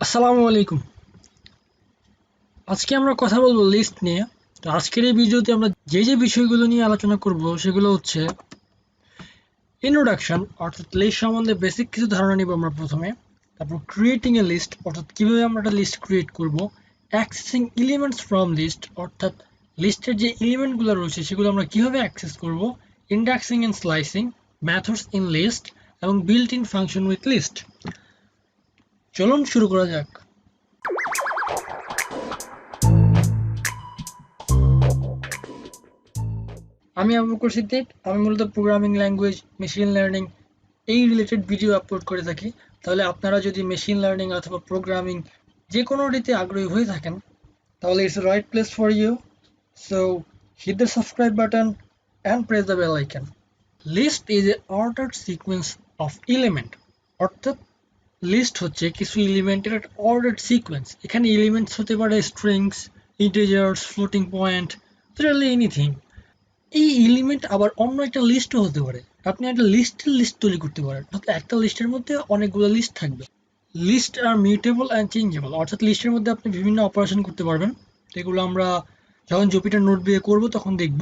আসসালামু আলাইকুম। আজকে আমরা কথা বলবো লিস্ট নিয়ে। তো আজকের এই ভিডিওতে আমরা যে বিষয়গুলো নিয়ে আলোচনা করব সেগুলো হচ্ছে ইন্ট্রোডাকশন, অর্থাৎ লিস্ট সম্বন্ধে বেসিক কিছু ধারণা নিব আমরা প্রথমে। তারপর ক্রিয়েটিং এ লিস্ট, অর্থাৎ কিভাবে আমরা একটা লিস্ট ক্রিয়েট করব। অ্যাক্সেসিং এলিমেন্টস ফ্রম লিস্ট, অর্থাৎ লিস্টের যে এলিমেন্টগুলো রয়েছে সেগুলো আমরা কিভাবে অ্যাক্সেস করব। Indexing and slicing, methods in list এবং built in function with list. চলুন শুরু করা যাক। আমি আবু বকর সিদ্দিক। আমি মূলত প্রোগ্রামিং ল্যাঙ্গুয়েজ, মেশিন লার্নিং এই রিলেটেড ভিডিও আপলোড করে থাকি। তাহলে আপনারা যদি মেশিন লার্নিং অথবা প্রোগ্রামিং যে কোনোটিতে আগ্রহী হয়ে থাকেন তাহলে it's the right place for you. So hit the subscribe button and press the bell icon. List is a ordered sequence of element, অর্থাৎ লিস্ট হচ্ছে কিছু এলিমেন্টের একটা অর্ডার্ড সিকোয়েন্স। এখানে এলিমেন্টস হতে পারে strings, integers, floating point, literally anything. এই element আবার অন্য একটা লিস্টও হতে পারে। আপনি একটা লিস্ট তৈরি করতে পারেন, অর্থাৎ একটা লিস্টের মধ্যে অনেকগুলো লিস্ট থাকবে। List R mutable and changeable, অর্থাৎ লিস্টের মধ্যে আপনি বিভিন্ন অপারেশন করতে পারবেন। এগুলো আমরা যখন জুপিটার নোট দিয়ে করবো তখন দেখব।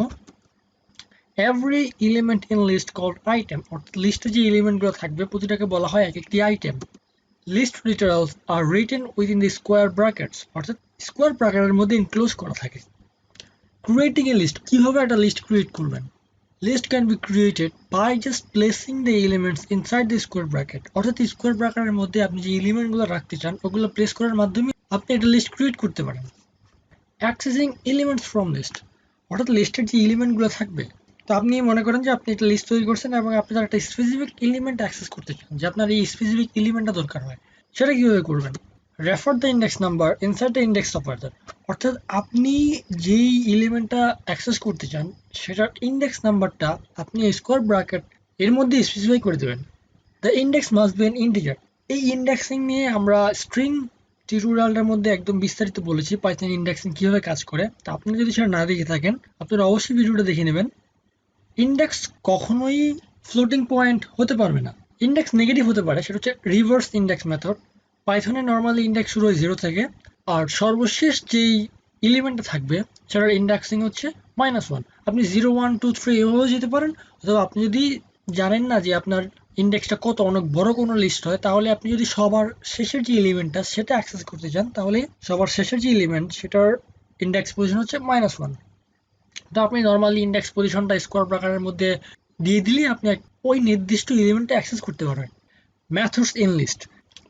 Every element in list called item, অর্থাৎ লিস্টে যে এলিমেন্টগুলো থাকবে প্রতিটাকে বলা হয় এক একটি item. List literals are written within the square brackets, অর্থাৎ স্কোয়ার ব্র্যাকেটের মধ্যে ইনক্লোজ করা থাকে। ক্রিয়েটিং এ লিস্ট, কিভাবে একটা লিস্ট ক্রিয়েট করবেন। List can be created by just placing the elements inside the square bracket, অর্থাৎ স্কোয়ার ব্র্যাকেটের মধ্যে আপনি যে এলিমেন্টগুলো রাখতে চান ওগুলো প্লেস করার মাধ্যমে আপনি একটা লিস্ট ক্রিয়েট করতে পারেন। অ্যাক্সেসিং এলিমেন্টস ফ্রম লিস্ট, অর্থাৎ লিস্টের যে এলিমেন্টগুলো থাকবে, তো আপনি মনে করেন যে আপনি একটা লিস্ট তৈরি করছেন এবং আপনি তার একটা স্পেসিফিক এলিমেন্ট অ্যাক্সেস করতে চান, যে আপনার এই স্পেসিফিক এলিমেন্টটা দরকার হয়। সেটা কিভাবে করবেন। Refer the index number inside the index operator, অর্থাৎ আপনি যেই এলিমেন্টটা অ্যাক্সেস করতে চান সেটার ইন্ডেক্স নাম্বারটা আপনি স্কোয়ার ব্র্যাকেট এর মধ্যে স্পেসিফাই করে দেবেন। The index must be an integer. এই ইন্ডেক্সিং নিয়ে আমরা স্ট্রিং টিউটোরিয়ালটার মধ্যে একদম বিস্তারিত বলেছি পাইথন ইন্ডেক্সিং কিভাবে কাজ করে। তা আপনি যদি সেটা না দেখে থাকেন আপনারা অবশ্যই ভিডিওটা দেখে নেবেন। ইন্ডেক্স কখনোই ফ্লোটিং পয়েন্ট হতে পারবে না। ইন্ডেক্স নেগেটিভ হতে পারে, সেটা হচ্ছে রিভার্স ইন্ডেক্স মেথড। পাইথনে নর্মালি ইন্ডেক্স শুরু হয় 0 থেকে, আর সর্বশেষ যেই এলিমেন্টটা থাকবে সেটার ইন্ডেক্সিং হচ্ছে -1। আপনি 0 1 2 3 এভাবেও যেতে পারেন, অথবা আপনি যদি জানেন না যে আপনার ইন্ডেক্সটা কত, অনেক বড় কোনো লিস্ট হয়, তাহলে আপনি যদি সবার শেষের যে এলিমেন্টটা সেটা অ্যাক্সেস করতে চান তাহলে সবার শেষের যে এলিমেন্ট সেটার ইন্ডেক্স পজিশন হচ্ছে -1। তো আপনি নর্মালি ইন্ডেক্স পজিশনটা স্কোয়ার ব্র্যাকেটের মধ্যে দিয়ে দিলেই আপনি ওই নির্দিষ্ট এলিমেন্টটা অ্যাক্সেস করতে পারবেন। মেথডস ইন লিস্ট,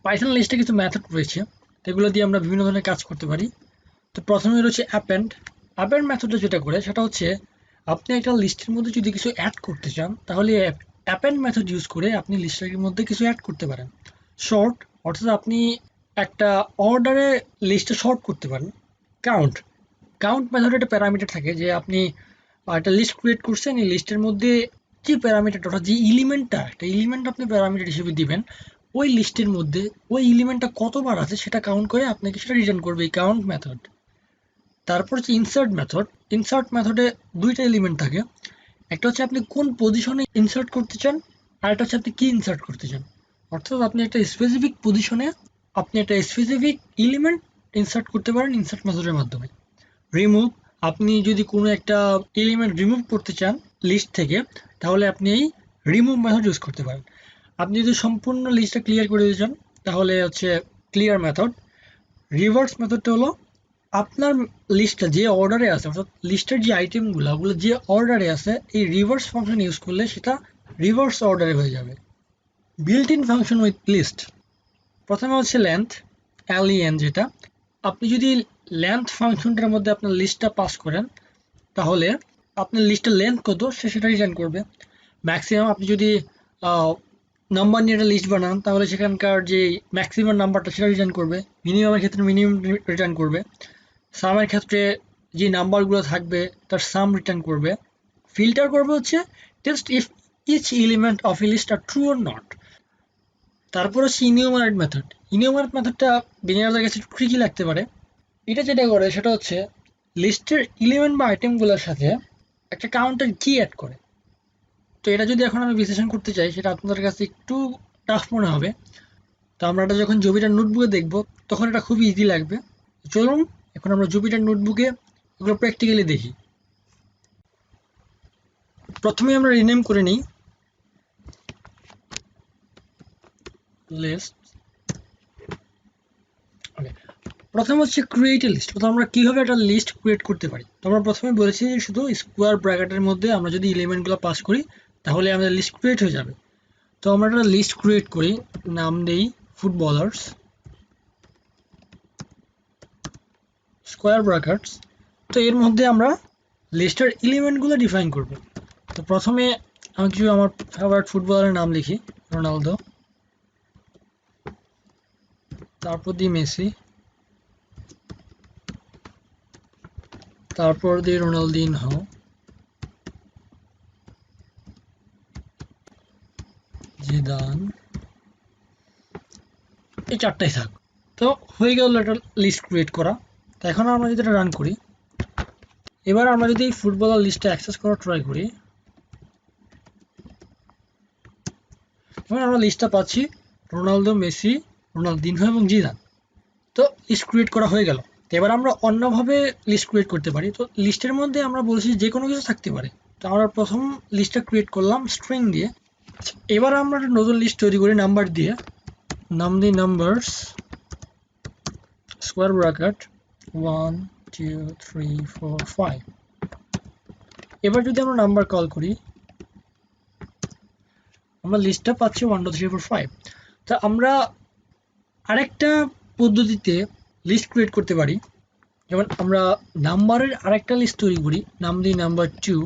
পাইথন লিস্টে কিছু মেথড রয়েছে, এগুলো দিয়ে আমরা বিভিন্ন ধরনের কাজ করতে পারি। তো প্রথমে রয়েছে অ্যাপেন্ড। অ্যাপেন্ড মেথডটা যেটা করে সেটা হচ্ছে আপনি একটা লিস্টের মধ্যে যদি কিছু অ্যাড করতে চান তাহলে অ্যাপেন্ড মেথড ইউজ করে আপনি লিস্টের মধ্যে কিছু অ্যাড করতে পারেন। শর্ট, অর্থাৎ আপনি একটা অর্ডারে লিস্টে শর্ট করতে পারেন। কাউন্ট, কাউন্ট মেথডে একটা প্যারামিটার থাকে যে আপনি একটা লিস্ট ক্রিয়েট করছেন, এই লিস্টের মধ্যে যে প্যারামিটারটা, অর্থাৎ যে এলিমেন্টটা, একটা এলিমেন্ট আপনি প্যারামিটার হিসেবে দিবেন, ওই লিস্টের মধ্যে ওই এলিমেন্টটা কতবার আছে সেটা কাউন্ট করে আপনাকে সেটা রিটার্ন করবে এই কাউন্ট মেথড। তারপর হচ্ছে ইনসার্ট মেথড। ইনসার্ট মেথডে দুইটা এলিমেন্ট থাকে, একটা হচ্ছে আপনি কোন পজিশনে ইনসার্ট করতে চান, আর একটা হচ্ছে আপনি কি ইনসার্ট করতে চান। অর্থাৎ আপনি একটা স্পেসিফিক পজিশনে আপনি একটা স্পেসিফিক এলিমেন্ট ইনসার্ট করতে পারেন ইনসার্ট মেথডের মাধ্যমে। রিমুভ, আপনি যদি কোনো একটা এলিমেন্ট রিমুভ করতে চান লিস্ট থেকে তাহলে আপনি এই রিমুভ মেথড ইউজ করতে পারেন। আপনি যদি সম্পূর্ণ লিস্টটা ক্লিয়ার করে দিতে চান তাহলে হচ্ছে ক্লিয়ার মেথড। রিভার্স মেথডটা হলো আপনার লিস্টটা যে অর্ডারে আছে, অর্থাৎ লিস্টের যে আইটেমগুলো ওগুলো যে অর্ডারে আছে এই রিভার্স ফাংশন ইউজ করলে সেটা রিভার্স অর্ডারে হয়ে যাবে। Built in function with list, প্রথমে হচ্ছে লেন্থ, len, যেটা আপনি যদি লেন্থ ফাংশনটার মধ্যে আপনার লিস্টটা পাস করেন তাহলে আপনার লিস্টের লেন্থ কত সে সেটা রিটার্ন করবে। ম্যাক্সিমাম, আপনি যদি নাম্বার নিয়ে একটা লিস্ট বানান তাহলে সেখানকার যে ম্যাক্সিমাম নাম্বারটা সেটা রিটার্ন করবে। মিনিমামের ক্ষেত্রে মিনিমাম রিটার্ন করবে। সামের ক্ষেত্রে যে নাম্বারগুলো থাকবে তার সাম রিটার্ন করবে। ফিল্টার করবে হচ্ছে test if each element of a list are true or not. তারপর হচ্ছে ইনিউমারেট মেথড। ইনিউমারেট মেথডটা বিনিয়োগের কাছে একটু ট্রিকি লাগতে পারে। এটা যেটা করে সেটা হচ্ছে লিস্টের এলিমেন্ট বা আইটেমগুলোর সাথে একটা কাউন্টার কি অ্যাড করে। তো এটা যদি এখন আমি বিশ্লেষণ করতে চাই সেটা আপনাদের কাছে একটু টাফ মনে হবে। তো আমরা এটা যখন জুপিটার নোটবুকে দেখব তখন এটা খুবই ইজি লাগবে। চলুন এখন আমরা জুপিটার নোটবুকে এগুলো প্র্যাকটিক্যালি দেখি। প্রথমে আমরা রিনেম করে নিই লিস্ট। ওকে, প্রথম হচ্ছে ক্রিয়েট এ লিস্ট। আমরা কিভাবে একটা লিস্ট ক্রিয়েট করতে পারি। তো আমরা প্রথমে বলেছি যে শুধু স্কোয়ার ব্র্যাকেটের মধ্যে আমরা যদি এলিমেন্টগুলো পাস করি তাহলে আমাদের লিস্ট ক্রিয়েট হয়ে যাবে। তো আমরা একটা লিস্ট ক্রিয়েট করি, নাম দেই ফুটবলার্স স্কোয়ার ব্র্যাকেটস। তো এর মধ্যে আমরা লিস্টের এলিমেন্টগুলো ডিফাইন করব। তো প্রথমে আমি কিছু আমার ফেভারিট ফুটবলারের নাম লিখি, রোনালদো, তারপর দিই মেসি, তারপর দিই রোনালদিনহো, জিদান, এই চারটাই থাক। তো হয়ে গেল একটা লিস্ট ক্রিয়েট করা। তো এখন আমরা যদি এটা রান করি, এবার আমরা যদি এই ফুটবলার লিস্টে অ্যাক্সেস করা ট্রাই করি, এবার আমরা লিস্টটা পাচ্ছি রোনালদো, মেসি, রোনালদিনহো এবং জিদান। তো লিস্ট ক্রিয়েট করা হয়ে গেল। তো এবার আমরা অন্যভাবে লিস্ট ক্রিয়েট করতে পারি। তো লিস্টের মধ্যে আমরা বলছি যে কোনো কিছু থাকতে পারে। তো আমরা প্রথম লিস্টটা ক্রিয়েট করলাম স্ট্রিং দিয়ে। এবার আমরা একটা নতুন লিস্ট তৈরি করি নাম্বার দিয়ে, নাম দিই নাম্বারস স্কোয়ার ব্র্যাকেট 1 2 3 4 5। এবার যদি আমরা নাম্বার কল করি আমরা লিস্টটা পাচ্ছি 1 2 3 4 5। তা আমরা আরেকটা পদ্ধতিতে লিস্ট ক্রিয়েট করতে পারি। যেমন আমরা নাম্বারের আরেকটা লিস্ট তৈরি করি, নাম দিই নাম্বার 2।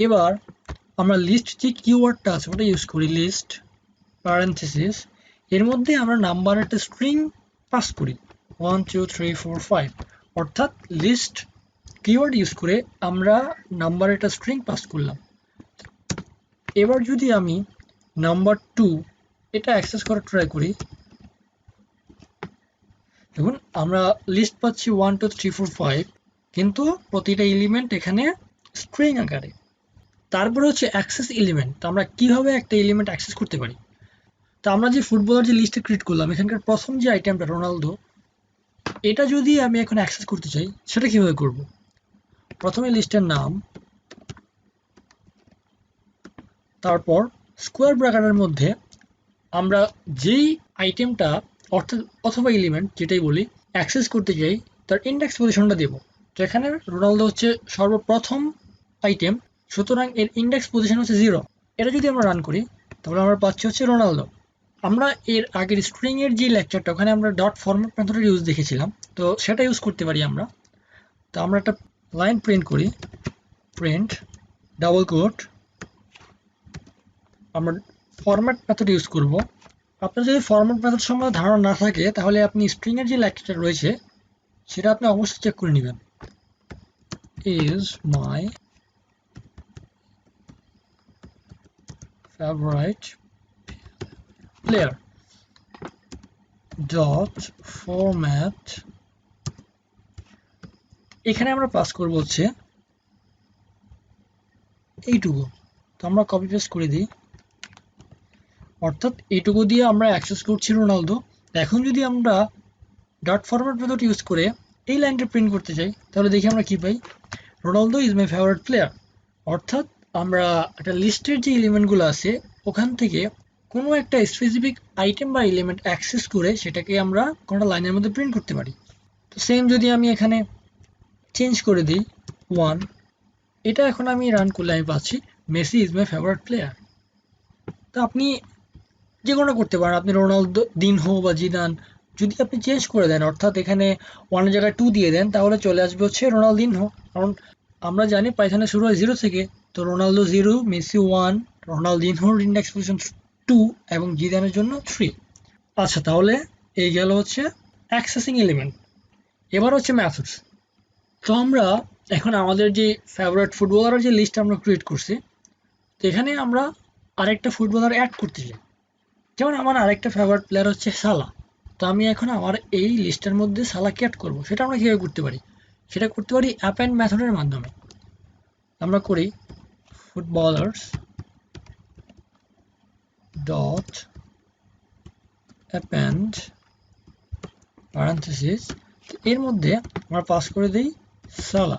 এবার আমরা লিস্ট যে কিওয়ার্ডটা আছে ওটা ইউজ করি, লিস্ট প্যারেনথেসিস, এর মধ্যে আমরা নাম্বার একটা স্ট্রিং পাস করি 1 2 3 4 5। অর্থাৎ লিস্ট কিওয়ার্ড ইউজ করে আমরা নাম্বার একটা স্ট্রিং পাস করলাম। এবার যদি আমি নাম্বার 2 এটা অ্যাক্সেস করার ট্রাই করি, দেখুন আমরা লিস্ট পাচ্ছি 1 2 3 4 5, কিন্তু প্রতিটা এলিমেন্ট এখানে স্ট্রিং আকারে। তারপরে হচ্ছে অ্যাক্সেস এলিমেন্ট। তো আমরা কিভাবে একটা এলিমেন্ট অ্যাক্সেস করতে পারি। তো আমরা যে ফুটবলার যে লিস্টে ক্রিয়েট করলাম এখানকার প্রথম যে আইটেমটা রোনালদো, এটা যদি আমি এখন অ্যাক্সেস করতে চাই সেটা কিভাবে করব। প্রথমে লিস্টের নাম, তারপর স্কোয়ার ব্র্যাকেটের মধ্যে আমরা যেই আইটেমটা অর্থাৎ অথবা এলিমেন্ট যেটাই বলি অ্যাক্সেস করতে চাই তার ইন্ডেক্স পজিশনটা দেব। তো এখানে রোনালদো হচ্ছে সর্বপ্রথম আইটেম, সুতরাং এর ইন্ডেক্স পজিশন হচ্ছে 0। এটা যদি আমরা রান করি তাহলে আমরা পাচ্ছি হচ্ছে রোনালদো। আমরা এর আগের স্ট্রিং এর যে লেকচারটা ওখানে আমরা ডট ফরম্যাট মেথডের ইউজ দেখেছিলাম, তো সেটা ইউজ করতে পারি আমরা। তো আমরা একটা লাইন প্রিন্ট করি, প্রিন্ট ডাবল কোট, আমরা ফরম্যাট মেথড ইউজ করব। আপনার যদি ফরম্যাট মেথড সম্বন্ধে ধারণা না থাকে তাহলে আপনি স্ট্রিং এর যে লেকচারটা রয়েছে সেটা আপনি অবশ্যই চেক করে নেবেন। Is my favorite player dot format, এখানে আমরা পাস করব হচ্ছে এইটুকু। তো আমরা কপি পেস্ট করে দিই, অর্থাৎ এইটুকু দিয়ে আমরা অ্যাক্সেস করছি রোনালদো। এখন যদি আমরা ডট ফরম্যাট মেথড ইউজ করে এই লাইনটা প্রিন্ট করতে চাই তাহলে দেখি আমরা কি পাই, Ronaldo is my favourite player. অর্থাৎ আমরা একটা লিস্টের যে এলিমেন্টগুলো আছে ওখান থেকে কোনো একটা স্পেসিফিক আইটেম বা এলিমেন্ট অ্যাক্সেস করে সেটাকে আমরা কোনো লাইনের মধ্যে প্রিন্ট করতে পারি। তো সেম যদি আমি এখানে চেঞ্জ করে দিই 1, এটা এখন আমি রান করলে আমি পাচ্ছি Messi is my favourite player. তো আপনি যে কোনো করতে পারেন, আপনি রোনালদো দিনহো বা জিদান যদি আপনি চেঞ্জ করে দেন, অর্থাৎ এখানে 1 এর জায়গায় 2 দিয়ে দেন তাহলে চলে আসবে হচ্ছে রোনালদিনহো। কারণ আমরা জানি পাইথনে শুরু হয় 0 থেকে, তো রোনালদো 0, মেসি 1, রোনালদিনহোর ইন্ডেক্স পজিশন 2 এবং জিদানের জন্য 3। আচ্ছা, তাহলে এই গেল হচ্ছে অ্যাক্সেসিং এলিমেন্ট। এবার হচ্ছে মেথডস। তো আমরা এখন আমাদের যে ফেভারিট ফুটবলারের যে লিস্ট আমরা ক্রিয়েট করছি, তো এখানে আমরা আরেকটা ফুটবলার অ্যাড করতে চাই। যেমন আমার আরেকটা ফেভারিট প্লেয়ার হচ্ছে সালা। তো আমি এখন আমার এই লিস্টের মধ্যে সালাকে অ্যাড করব। সেটা আমরা কীভাবে করতে পারি, সেটা করতে পারি অ্যাপেন্ড মেথডের মাধ্যমে। আমরা করি ফুটবলার্স ডট অ্যাপেন্ড প্যারেনথেসিস, এর মধ্যে আমরা পাস করে দিই সালা।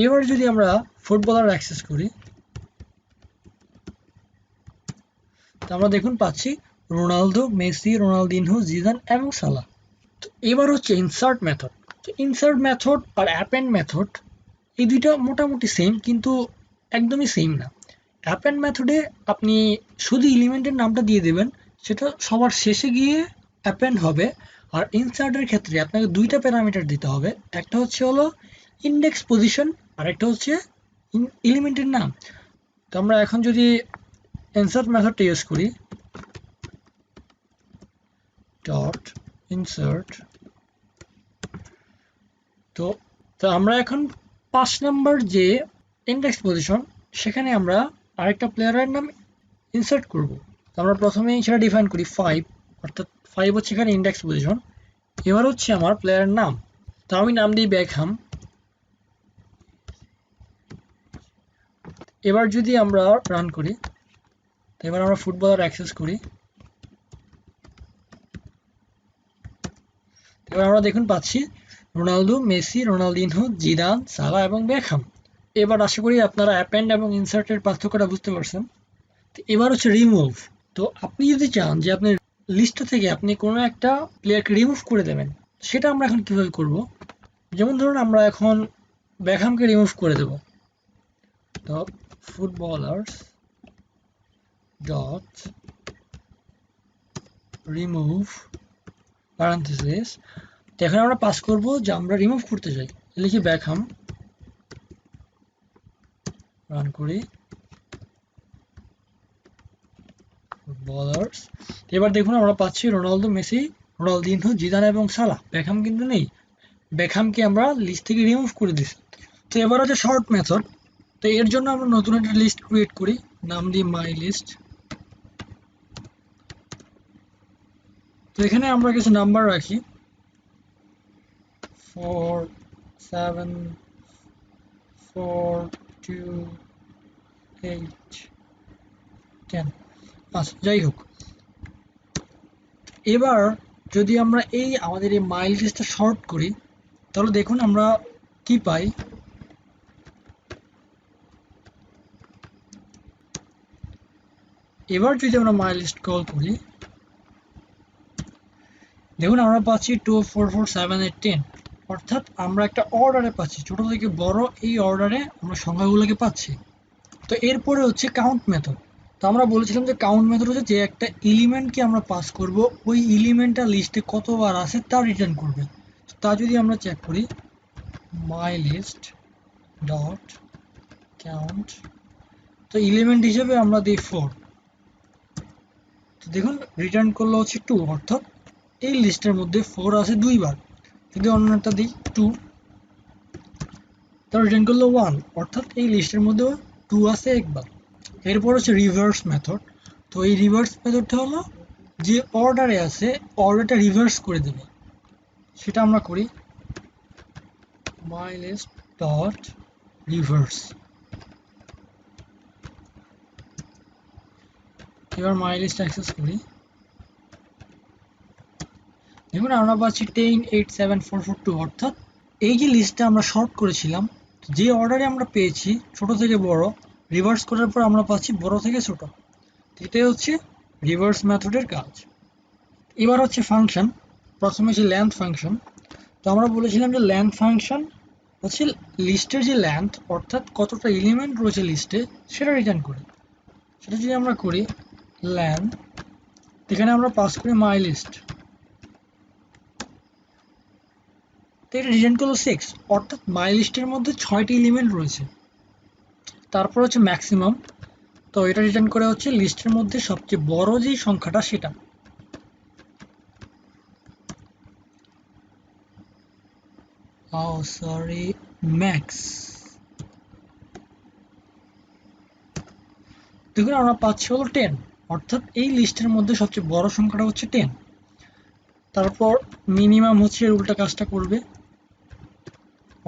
এবার যদি আমরা ফুটবলার অ্যাক্সেস করি, তো আমরা দেখুন পাচ্ছি রোনালদো, মেসি, রোনালদিনহো, জিদান এবং সালা। তো এবার হচ্ছে ইনসার্ট মেথড। তো ইনসার্ট মেথড আর অ্যাপেন্ড মেথড এই দুইটা মোটামুটি সেম, কিন্তু একদমই সেম না। অ্যাপেন্ড মেথডে আপনি শুধু এলিমেন্টের নামটা দিয়ে দেবেন, সেটা সবার শেষে গিয়ে অ্যাপেন্ড হবে। আর ইনসার্টের ক্ষেত্রে আপনাকে দুইটা প্যারামিটার দিতে হবে, একটা হচ্ছে হলো ইন্ডেক্স পজিশন আর একটা হচ্ছে এলিমেন্টের নাম। তো আমরা এখন যদি ইনসার্ট মেথডটা ইউজ করি, ডট ইনসার্ট, তো তো আমরা এখন 5 নাম্বার যে ইন্ডেক্স পজিশন, সেখানে আমরা আরেকটা প্লেয়ারের নাম ইনসার্ট করব। তো আমরা প্রথমেই সেটা ডিফাইন করি 5, অর্থাৎ 5 হচ্ছে এখানে ইন্ডেক্স পজিশন। এবার হচ্ছে আমার প্লেয়ারের নাম, তো আমি নাম দিই বেকহাম। এবার যদি আমরা রান করি, তো এবার আমরা ফুটবলার অ্যাক্সেস করি, এবার আমরা দেখুন পাচ্ছি রোনালদো, মেসি, রোনালদিনহো, জিদান, সালা এবং বেকহাম। এবার আশা করি আপনারা অ্যাপেন্ড এবং ইনসার্টের পার্থক্যটা বুঝতে পারছেন। তো এবার হচ্ছে রিমুভ। তো আপনি যদি চান যে আপনি লিস্ট থেকে আপনি কোনো একটা প্লেয়ারকে রিমুভ করে দেবেন, সেটা আমরা এখন কিভাবে করব? যেমন ধরুন আমরা এখন বেকহামকে রিমুভ করে দেব। তো ফুটবলার্স ডট রিমুভ প্যারেনথেসিস, এখন আমরা পাস করব যে আমরা রিমুভ করতে চাই, লিখি বেকহাম, রান করি ফুটবলার্স। এবার দেখুন আমরা পাচ্ছি রোনালদো, মেসি, রোনালদিনহো, জিদান এবং সালা। বেকহাম কিন্তু নেই, বেকহামকে আমরা লিস্ট থেকে রিমুভ করে দিছি। তো এবার হচ্ছে শর্ট মেথড। তো এর জন্য আমরা নতুন একটা লিস্ট ক্রিয়েট করি, নাম দিই মাই লিস্ট। তো এখানে আমরা কিছু নাম্বার রাখি, 4, 7, 4, 2, 8, 10। আচ্ছা, যাই হোক, এবার যদি আমরা আমাদের এই মাই লিস্টটা শর্ট করি, তাহলে দেখুন আমরা কি পাই। এবার যদি আমরা মাই লিস্ট কল করি, দেখুন আমরা পাচ্ছি 2, 4, 4, 7, 8, 10, অর্থাৎ আমরা একটা অর্ডারে পাচ্ছি, ছোট থেকে বড় এই অর্ডারে আমরা সংখ্যাগুলোকে পাচ্ছি। তো এরপরে হচ্ছে কাউন্ট মেথড। তো আমরা বলেছিলাম যে কাউন্ট মেথড হচ্ছে যে একটা এলিমেন্টকে আমরা পাস করব, ওই এলিমেন্টটা লিস্টে কতবার আছে তা রিটার্ন করবে। তা যদি আমরা চেক করি, মাই লিস্ট ডট কাউন্ট, তো এলিমেন্ট হিসেবে আমরা দিই 4। তো দেখুন রিটার্ন করলো হচ্ছে 2, অর্থাৎ এই লিস্টের মধ্যে 4 আছে 2 বার। যদি অন্য একটা দিই 2, তো রিটার্ন করলো 1, অর্থাৎ এই লিস্টের মধ্যে 2 আছে একবার। এরপর হচ্ছে রিভার্স মেথড। তো এই রিভার্স মেথডটা হলো যে অর্ডারে আছে অর্ডারটা রিভার্স করে দেবে, সেটা আমরা করি মাই লিস্ট ডট রিভার্স। এবার মাই লিস্ট অ্যাক্সেস করি, দেখুন আমরা পাচ্ছি 10, 8, 7, 4, 4, 2, অর্থাৎ এই যে লিস্টটা আমরা শর্ট করেছিলাম, যে অর্ডারে আমরা পেয়েছি ছোট থেকে বড়, রিভার্স করার পর আমরা পাচ্ছি বড় থেকে ছোট। এটাই হচ্ছে রিভার্স মেথডের কাজ। এবার হচ্ছে ফাংশন। প্রথমে হচ্ছে লেন্থ ফাংশন। তো আমরা বলেছিলাম যে লেন্থ ফাংশন হচ্ছে লিস্টের যে লেন্থ, অর্থাৎ কতটা এলিমেন্ট রয়েছে লিস্টে, সেটা রিটার্ন করে। সেটা যদি আমরা করি লেন্থ, এখানে আমরা পাস করি মাই লিস্ট, তো এটা রিটার্ন করলো 6, অর্থাৎ মাই লিস্টের মধ্যে 6টি এলিমেন্ট রয়েছে। তারপর হচ্ছে ম্যাক্সিমাম, তো এটা রিটার্ন করে হচ্ছে লিস্টের মধ্যে সবচেয়ে বড় যেই সংখ্যাটা সেটা। ম্যাক্স। দেখুন আমরা পাচ্ছি হলো 10, অর্থাৎ এই লিস্টের মধ্যে সবচেয়ে বড় সংখ্যাটা হচ্ছে 10। তারপর মিনিমাম হচ্ছে এর উল্টা কাজটা করবে,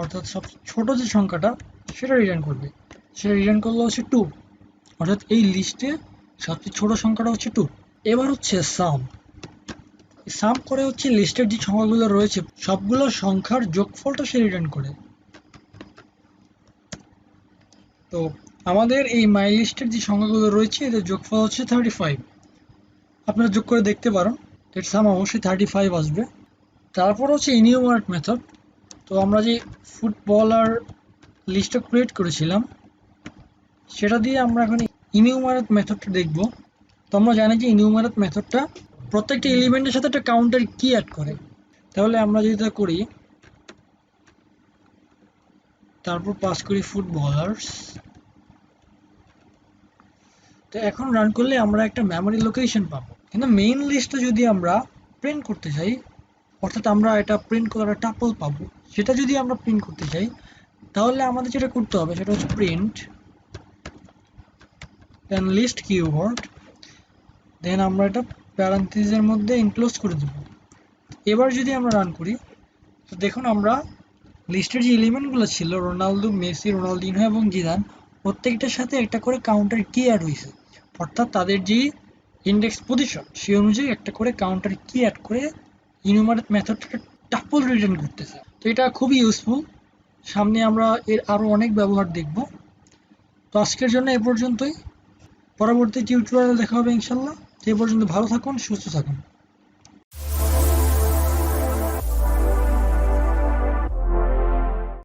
অর্থাৎ সবচেয়ে ছোট যে সংখ্যাটা সেটা রিটার্ন করবে, সেটা রিটার্ন করলে হচ্ছে 2, অর্থাৎ এই লিস্টে সবচেয়ে ছোট সংখ্যাটা হচ্ছে 2। এবার হচ্ছে সাম। সাম করে হচ্ছে লিস্টের যে সংখ্যাগুলো রয়েছে সবগুলো সংখ্যার যোগফলটা সে রিটার্ন করে। তো আমাদের এই মাই লিস্টের যে সংখ্যাগুলো রয়েছে এদের যোগফল হচ্ছে 35। আপনারা যোগ করে দেখতে পারেন, এর সাম অবশ্যই 35 আসবে। তারপর হচ্ছে ইনিউমারেট মেথড। তো আমরা যে ফুটবলার লিস্টটা ক্রিয়েট করেছিলাম সেটা দিয়ে আমরা এখন ইনিউমারেট মেথডটা দেখব। তো আমরা জানি যে ইনিউমারেট মেথডটা প্রত্যেকটা এলিমেন্টের সাথে একটা কাউন্টার কি অ্যাড করে। তাহলে আমরা যদি তা করি, তারপর পাস করি ফুটবলার্স, তো এখন রান করলে আমরা একটা মেমোরি লোকেশন পাবো। কিন্তু মেইন লিস্টে যদি আমরা প্রিন্ট করতে চাই, অর্থাৎ আমরা এটা প্রিন্ট করার একটা টাপল পাবো, সেটা যদি আমরা প্রিন্ট করতে চাই তাহলে আমাদের যেটা করতে হবে সেটা হচ্ছে প্রিন্ট দেন লিস্ট কিওয়ার্ড, দেন আমরা এটা প্যারেনথেসিসের মধ্যে এনক্লোজ করে দেব। এবার যদি আমরা রান করি, তো দেখুন আমরা লিস্টের যে এলিমেন্টগুলো ছিল রোনালদো, মেসি, রোনালদিনহো এবং জিদান, প্রত্যেকটার সাথে একটা করে কাউন্টার কি অ্যাড হয়েছে, অর্থাৎ তাদের যে ইন্ডেক্স পজিশন সেই অনুযায়ী একটা করে কাউন্টার কি অ্যাড করে ইনুমারেট মেথডটা টাপল রিটার্ন করতেছে। তো এটা খুবই ইউজফুল, সামনে আমরা এর আরও অনেক ব্যবহার দেখব। তো আজকের জন্য এ পর্যন্তই, পরবর্তী টিউটোরিয়ালে দেখা হবে ইনশাল্লাহ। এ পর্যন্ত ভালো থাকুন, সুস্থ থাকুন।